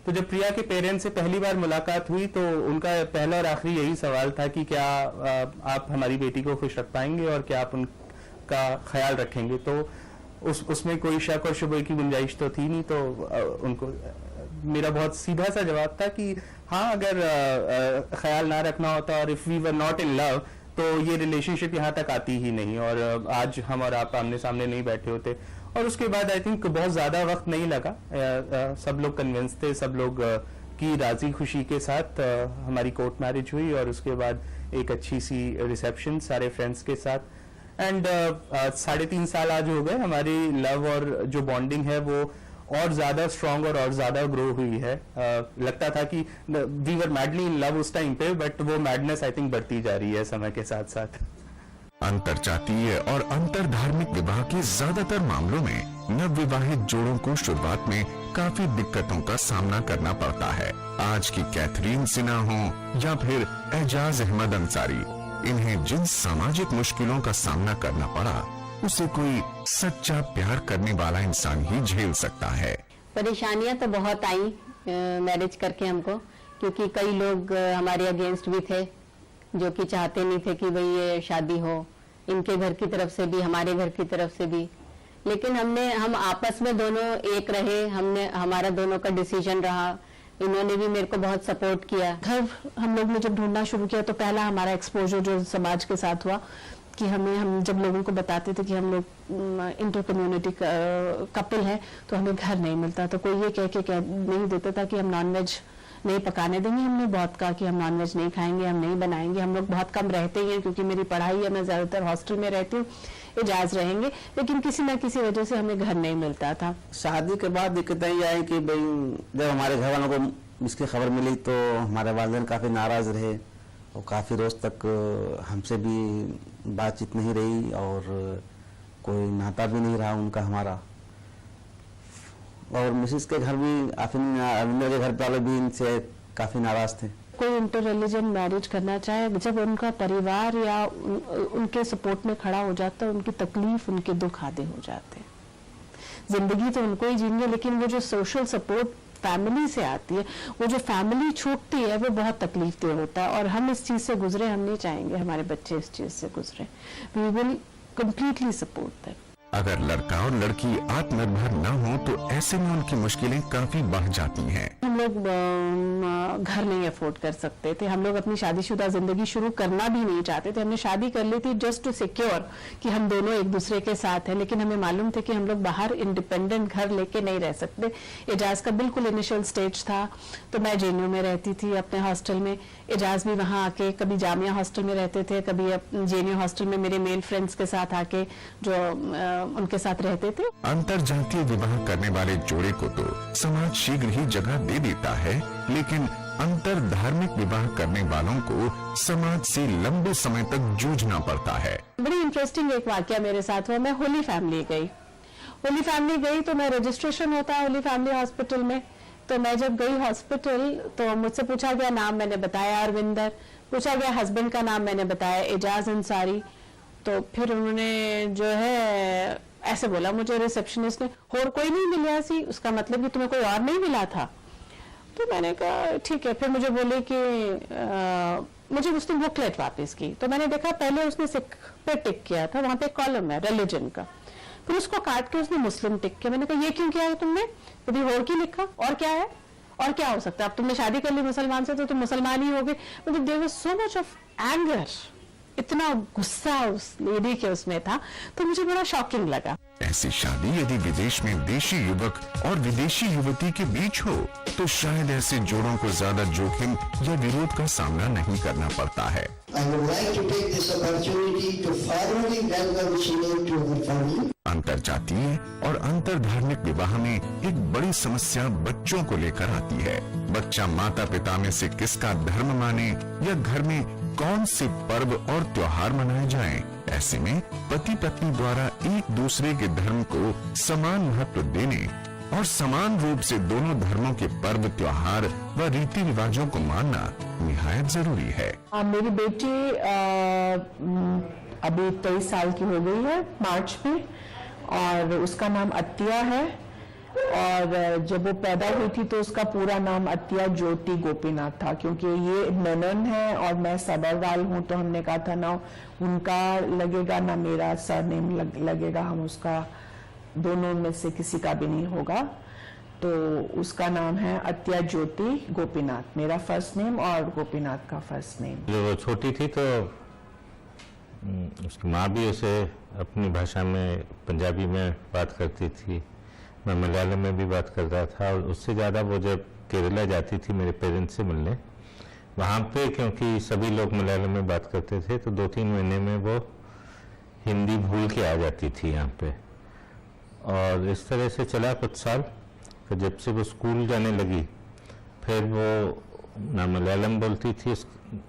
तो जब प्रिया के पेरेंट्स से पहली बार मुलाकात हुई तो उनका पहला और आखिरी यही सवाल था कि क्या आप हमारी बेटी को खुश रख पाएंगे और क्या आप उनका ख्याल रखेंगे। तो उसमें कोई शक और शुबे की गुंजाइश तो थी नहीं। तो उनको मेरा बहुत सीधा सा जवाब था कि हाँ, अगर ख्याल ना रखना होता और if we were not in love तो ये रिलेशनशिप यहाँ तक आती ही नहीं और आज हम और आप आमने सामने नहीं बैठे होते। और उसके बाद आई थिंक बहुत ज्यादा वक्त नहीं लगा, सब लोग कन्विंस थे, सब लोग की राजी खुशी के साथ हमारी कोर्ट मैरिज हुई और उसके बाद एक अच्छी सी रिसेप्शन सारे फ्रेंड्स के साथ। एंड 3.5 साल आज हो गए, हमारी लव और जो बॉन्डिंग है वो और ज्यादा स्ट्रांग और ज्यादा ग्रो हुई है। लगता था कि we were madly in love उस टाइम पे, बट वो मैडनेस आई थिंक बढ़ती जा रही है समय के साथ साथ। अंतरजातीय और अंतर धार्मिक विवाह के ज्यादातर मामलों में नवविवाहित जोड़ों को शुरुआत में काफी दिक्कतों का सामना करना पड़ता है। आज की कैथरीन सिन्हा हो या फिर एजाज अहमद अंसारी, इन्हें जिन सामाजिक मुश्किलों का सामना करना पड़ा उसे कोई सच्चा प्यार करने वाला इंसान ही झेल सकता है। परेशानियां तो बहुत आई मैरिज करके हमको, क्योंकि कई लोग हमारे अगेंस्ट भी थे जो कि चाहते नहीं थे कि भाई ये शादी हो, इनके घर की तरफ से भी हमारे घर की तरफ से भी। लेकिन हम आपस में दोनों एक रहे, हमारा दोनों का डिसीजन रहा। इन्होंने भी मेरे को बहुत सपोर्ट किया। घर हम लोग ने जब ढूंढना शुरू किया तो पहला हमारा एक्सपोजर जो समाज के साथ हुआ कि हम जब लोगों को बताते थे कि हम लोग इंटर कम्युनिटी कपल है तो हमें घर नहीं मिलता। तो कोई ये कह नहीं देता था कि हम नॉनवेज नहीं पकाने देंगे। हमने बहुत कहा कि हम नॉनवेज नहीं खाएंगे, हम नहीं बनाएंगे। हम लोग बहुत कम रहते ही हैं क्योंकि मेरी पढ़ाई है, मैं ज्यादातर हॉस्टल में रहती हूँ। एजाज रहेंगे, लेकिन किसी न किसी वजह से हमें घर नहीं मिलता था। शादी के बाद दिक्कतें ये आई कि भाई जब हमारे घर वालों को इसकी खबर मिली तो हमारे वालिदैन काफ़ी नाराज़ रहे और काफ़ी रोज़ तक हमसे भी बातचीत नहीं रही और कोई नाता भी नहीं रहा उनका हमारा। और मिसेस के घर भी अरविंदर के घर वाले भी इनसे काफ़ी नाराज़ थे। कोई इंटर रिलीजन मैरिज करना चाहे, जब उनका परिवार या उनके सपोर्ट में खड़ा हो जाता है, उनकी तकलीफ, उनके दुख आधे हो जाते हैं। जिंदगी तो उनको ही जीनी है, लेकिन वो जो सोशल सपोर्ट फैमिली से आती है, वो जो फैमिली छूटती है, वो बहुत तकलीफदेह होता है। और हम इस चीज से गुजरे, हम नहीं चाहेंगे हमारे बच्चे इस चीज से गुजरे। We will completely support them. अगर लड़का और लड़की आत्मनिर्भर न हो तो ऐसे में उनकी मुश्किलें काफी बढ़ जाती हैं। हम लोग घर नहीं अफोर्ड कर सकते थे, हम लोग अपनी शादीशुदा जिंदगी शुरू करना भी नहीं चाहते थे। हमने शादी कर ली थी जस्ट टू सिक्योर कि हम दोनों एक दूसरे के साथ हैं, लेकिन हमें मालूम था कि हम लोग बाहर इंडिपेंडेंट घर लेके नहीं रह सकते। एजाज का बिल्कुल इनिशियल स्टेज था, तो मैं जेएनयू में रहती थी अपने हॉस्टल में। एजाज भी वहां आके कभी जामिया हॉस्टल में रहते थे, कभी जेएनयू हॉस्टल में मेरे मेल फ्रेंड्स के साथ आके जो उनके साथ रहते थे। अंतरजातीय विवाह करने वाले जोड़े को तो समाज शीघ्र ही जगह दे देता है, लेकिन अंतर धार्मिक विवाह करने वालों को समाज से लंबे समय तक जूझना पड़ता है। बड़ी इंटरेस्टिंग एक वाकया मेरे साथ हुआ। मैं होली फैमिली गई तो मैं रजिस्ट्रेशन होता है होली फैमिली हॉस्पिटल में। तो मैं जब गई हॉस्पिटल तो मुझसे पूछा गया, नाम मैंने बताया अरविंदर, पूछा गया हस्बैंड का नाम मैंने बताया एजाज अंसारी। तो फिर उन्होंने जो है ऐसे बोला मुझे रिसेप्शनिस्ट ने, और कोई नहीं मिला सी, उसका मतलब कि तुम्हें कोई और नहीं मिला था। तो मैंने कहा ठीक है। फिर मुझे बोले कि मुझे उसने बुकलेट वापस की, तो मैंने देखा पहले उसने सिख पे टिक किया था, वहां पे कॉलम है रिलीजन का, फिर उसको काट के उसने मुस्लिम टिक किया। मैंने कहा ये क्यों किया है तुमने? कभी और की लिखा, और क्या है, और क्या हो सकता है? अब तुमने शादी कर ली मुसलमान से तो तुम मुसलमान ही हो गए। मतलब there was so much of anger, इतना गुस्सा उस लेडी के उसमें था, तो मुझे बड़ा शॉकिंग लगा। ऐसी शादी यदि विदेश में देशी युवक और विदेशी युवती के बीच हो तो शायद ऐसे जोड़ों को ज्यादा जोखिम या विरोध का सामना नहीं करना पड़ता है। अंतरजातीय और अंतरधार्मिक विवाह में एक बड़ी समस्या बच्चों को लेकर आती है। बच्चा माता पिता में से किसका धर्म माने या घर में कौन से पर्व और त्योहार मनाए जाएं। ऐसे में पति पत्नी द्वारा एक दूसरे के धर्म को समान महत्व देने और समान रूप से दोनों धर्मों के पर्व त्योहार व रीति रिवाजों को मानना निहायत जरूरी है। मेरी बेटी अभी 23 साल की हो गई है मार्च में, और उसका नाम अतिया है। और जब वो पैदा हुई थी तो उसका पूरा नाम अत्या ज्योति गोपीनाथ था, क्योंकि ये मेनन है और मैं सबरवाल हूँ, तो हमने कहा था ना उनका लगेगा ना मेरा सरनेम लगेगा, हम उसका दोनों में से किसी का भी नहीं होगा। तो उसका नाम है अत्या ज्योति गोपीनाथ, मेरा फर्स्ट नेम और गोपीनाथ का फर्स्ट नेम। जब वो छोटी थी तो उसकी माँ भी उसे अपनी भाषा में पंजाबी में बात करती थी, मैं मलयालम में भी बात करता था। और उससे ज़्यादा वो जब केरला जाती थी मेरे पेरेंट्स से मिलने, वहाँ पे क्योंकि सभी लोग मलयालम में बात करते थे तो 2-3 महीने में वो हिंदी भूल के आ जाती थी यहाँ पे। और इस तरह से चला कुछ साल। फिर जब से वो स्कूल जाने लगी फिर वो ना मलयालम बोलती थी,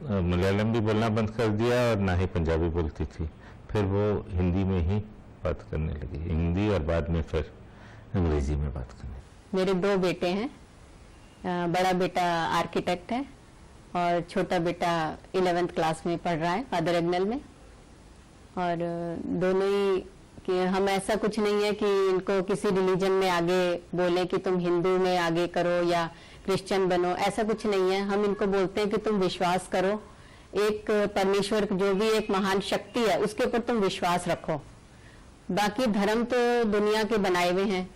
मलयालम भी बोलना बंद कर दिया और ना ही पंजाबी बोलती थी। फिर वो हिंदी में ही बात करने लगी, हिंदी, और बाद में फिर अंग्रेजी में बात करने। मेरे 2 बेटे हैं, बड़ा बेटा आर्किटेक्ट है और छोटा बेटा 11th क्लास में पढ़ रहा है फादर एग्नेल में। और दोनों ही कि हम ऐसा कुछ नहीं है कि इनको किसी रिलीजन में आगे बोलें कि तुम हिंदू में आगे करो या क्रिश्चियन बनो, ऐसा कुछ नहीं है। हम इनको बोलते हैं कि तुम विश्वास करो, एक परमेश्वर जो भी एक महान शक्ति है उसके ऊपर तुम विश्वास रखो। बाकी धर्म तो दुनिया के बनाए हुए हैं,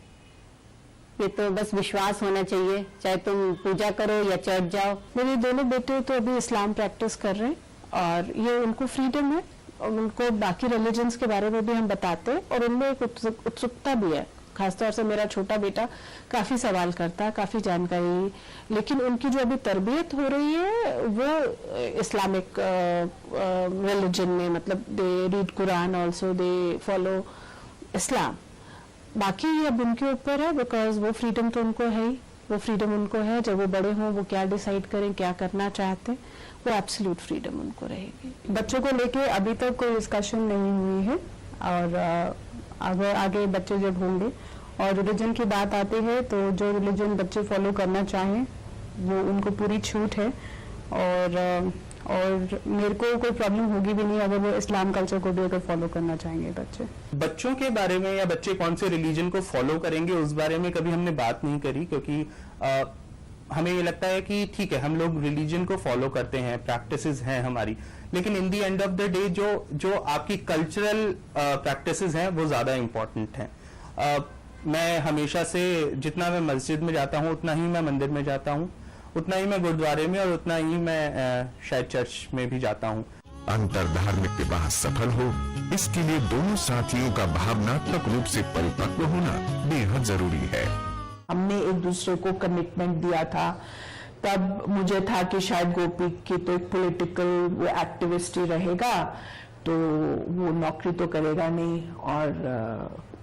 ये तो बस विश्वास होना चाहिए, चाहे तुम पूजा करो या चर्च जाओ। मेरे दोनों बेटे तो अभी इस्लाम प्रैक्टिस कर रहे हैं और ये उनको फ्रीडम है, और उनको बाकी रिलीजन्स के बारे में भी हम बताते हैं और उनमें एक उत्सुकता भी है। खासतौर से मेरा छोटा बेटा काफी सवाल करता है, काफी जानकारी, लेकिन उनकी जो अभी तरबियत हो रही है वो इस्लामिक रिलीजन में, मतलब they read Quran also, they follow Islam. बाकी ये अब उनके ऊपर है, बिकॉज वो फ्रीडम तो उनको है ही, वो फ्रीडम उनको है। जब वो बड़े हों वो क्या डिसाइड करें, क्या करना चाहते हैं, वो एब्सोल्यूट फ्रीडम उनको रहेगी। बच्चों को लेके अभी तक कोई डिस्कशन नहीं हुई है, और अगर आगे बच्चे जब होंगे और रिलीजन की बात आती है तो जो रिलीजन बच्चे फॉलो करना चाहें वो उनको पूरी छूट है। और मेरे को कोई प्रॉब्लम होगी भी नहीं अगर वो इस्लाम कल्चर को भी अगर फॉलो करना चाहेंगे बच्चे। बच्चों के बारे में या बच्चे कौन से रिलीजन को फॉलो करेंगे उस बारे में कभी हमने बात नहीं करी, क्योंकि हमें ये लगता है कि ठीक है हम लोग रिलीजन को फॉलो करते हैं, प्रैक्टिसेस हैं हमारी, लेकिन in the end of the day जो आपकी कल्चरल प्रैक्टिसेस हैं वो ज्यादा इंपॉर्टेंट हैं। मैं हमेशा से जितना मैं मस्जिद में जाता हूँ उतना ही मैं मंदिर में जाता हूँ, उतना ही मैं गुरुद्वारे में और उतना ही मैं शायद चर्च में भी जाता हूँ। अंतरधार्मिक विवाह सफल हो, इसके लिए दोनों साथियों का भावनात्मक रूप से परिपक्व होना बेहद जरूरी है। हमने एक दूसरे को कमिटमेंट दिया था, तब मुझे था कि शायद गोपी की तो एक पॉलिटिकल वो एक्टिविस्ट ही रहेगा, तो वो नौकरी तो करेगा नहीं और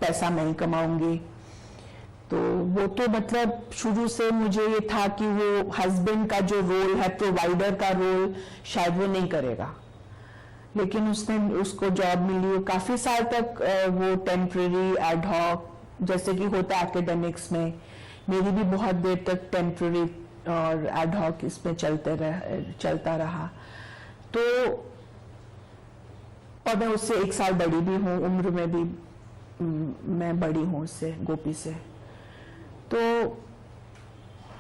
पैसा मैं ही कमाऊंगी। तो वो तो मतलब शुरू से मुझे ये था कि वो हस्बैंड का जो रोल है, प्रोवाइडर का रोल, शायद वो नहीं करेगा। लेकिन उसको जॉब मिली, वो काफी साल तक वो टेम्पररी एड हॉक जैसे कि होता है एकेडमिक्स में, मेरी भी बहुत देर तक टेम्पररी और एड हॉक इसमें चलता रहा। तो और मैं उससे 1 साल बड़ी भी हूँ, उम्र में भी मैं बड़ी हूँ उससे, गोपी से। तो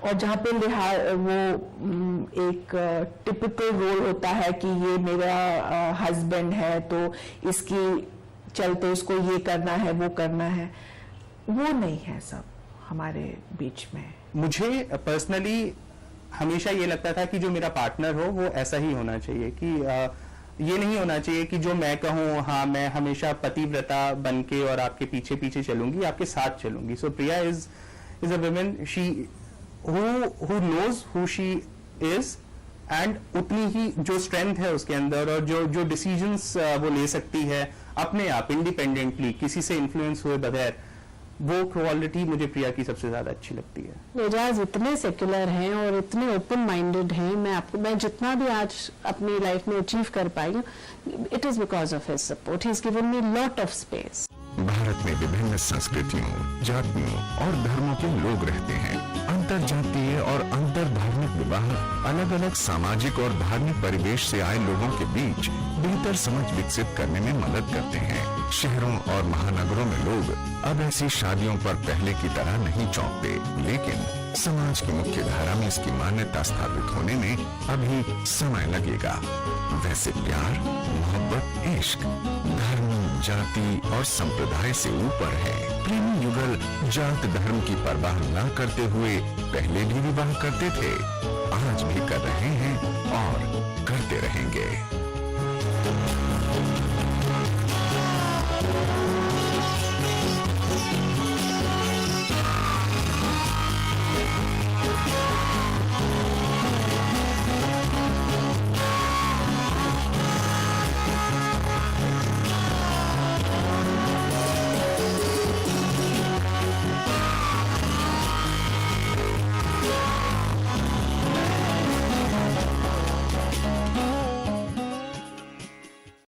और जहाँ पे वो एक टिपिकल रोल होता है कि ये मेरा हस्बैंड है तो इसकी चलते उसको ये करना है वो करना है, वो नहीं है सब हमारे बीच में। मुझे पर्सनली हमेशा ये लगता था कि जो मेरा पार्टनर हो वो ऐसा ही होना चाहिए, कि ये नहीं होना चाहिए कि जो मैं कहूँ हाँ मैं हमेशा पतिव्रता बन के और आपके पीछे पीछे चलूंगी, आपके साथ चलूंगी। So Priya is a woman she who knows who she is, and उतनी ही जो स्ट्रेंथ है उसके अंदर और जो डिसीजंस वो ले सकती है अपने आप इंडिपेंडेंटली, किसी से इन्फ्लुएंस हुए बगैर, वो क्वालिटी मुझे प्रिया की सबसे ज्यादा अच्छी लगती है। एजाज इतने सेक्युलर हैं और इतने ओपन माइंडेड हैं, मैं जितना भी आज अपनी लाइफ में अचीव कर पाई हूँ, it is because of his support. He is given me lot of space. Bharat में विभिन्न संस्कृतियों, जातियों और धर्मों के लोग रहते हैं। अंतर जातीय और अंतर धार्मिक विवाह अलग अलग सामाजिक और धार्मिक परिवेश से आए लोगों के बीच बेहतर समझ विकसित करने में मदद करते हैं। शहरों और महानगरों में लोग अब ऐसी शादियों पर पहले की तरह नहीं चौंकते, लेकिन समाज की मुख्य धारा में इसकी मान्यता स्थापित होने में अभी समय लगेगा। वैसे प्यार, मोहब्बत, इश्क धर्म, जाति और संप्रदाय से ऊपर है। प्रेमी युगल जात धर्म की परवाह न करते हुए पहले भी विवाह करते थे, आज भी कर रहे हैं और